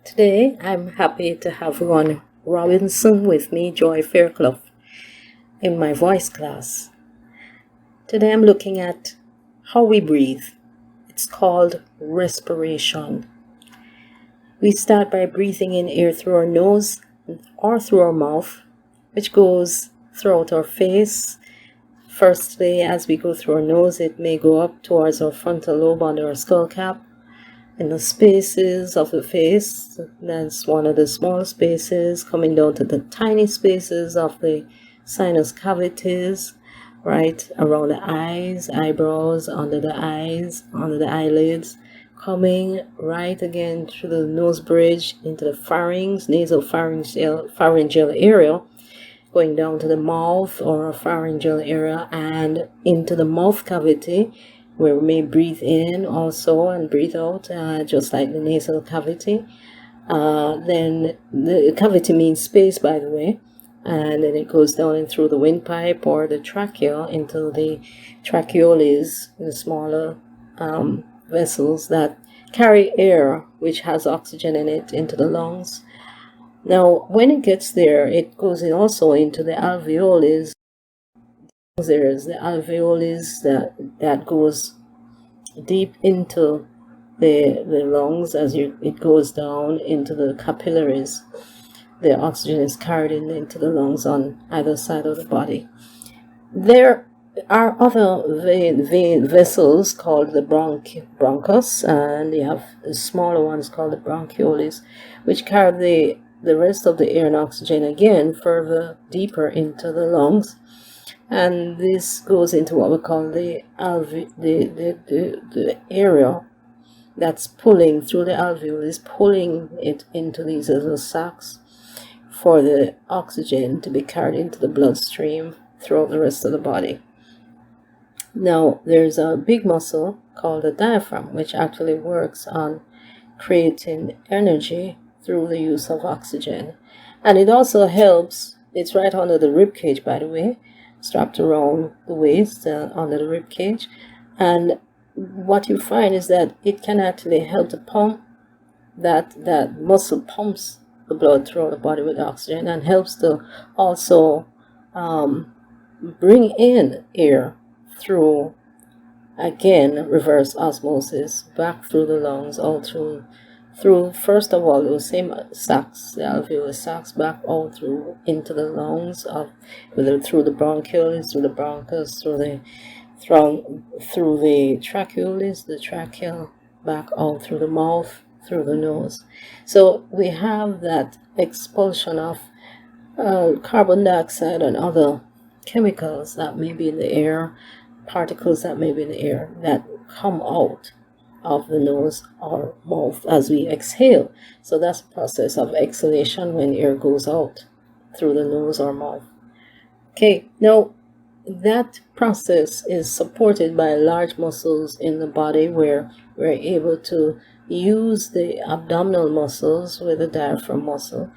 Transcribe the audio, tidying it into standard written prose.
Today, I'm happy to have Ron Robinson with me, Joy Fairclough, in my voice class. Today, I'm looking at how we breathe. It's called respiration. We start by breathing in air through our nose or through our mouth, which goes throughout our face. Firstly, as we go through our nose, it may go up towards our frontal lobe under our skull cap. In the spaces of the face, that's one of the small spaces, coming down to the tiny spaces of the sinus cavities, right around the eyes, eyebrows, under the eyes, under the eyelids, coming right again through the nose bridge into the pharynx, pharyngeal area, going down to the mouth or pharyngeal area and into the mouth cavity, where we may breathe in also and breathe out, just like the nasal cavity. Then the cavity means space, by the way, and then it goes down and through the windpipe or the trachea into the tracheoles, the smaller vessels that carry air, which has oxygen in it, into the lungs. Now, when it gets there, it goes in also into the alveoles. There's the alveoles that goes deep into the lungs as it goes down into the capillaries. The oxygen is carried into the lungs on either side of the body. There are other vein vessels called the bronchus, and you have the smaller ones called the bronchioles, which carry the rest of the air and oxygen again further deeper into the lungs. And this goes into what we call the area that's pulling through the alveolus, pulling it into these little sacs for the oxygen to be carried into the bloodstream throughout the rest of the body. Now, there's a big muscle called the diaphragm, which actually works on creating energy through the use of oxygen. And it also helps, it's right under the rib cage, by the way, strapped around the waist, under the rib cage. And what you find is that it can actually help to pump, that muscle pumps the blood throughout the body with oxygen and helps to also bring in air through, again, reverse osmosis, back through the lungs, all through first of all those same sacs, the alveolar sacs, back all through into the lungs, through the bronchioles, through the bronchus, through the tracheoles, the trachea, back all through the mouth, through the nose. So we have that expulsion of carbon dioxide and other chemicals that may be in the air, particles that may be in the air, that come out of the nose or mouth as we exhale. So that's the process of exhalation when air goes out through the nose or mouth. Okay, now that process is supported by large muscles in the body, where we're able to use the abdominal muscles with the diaphragm muscle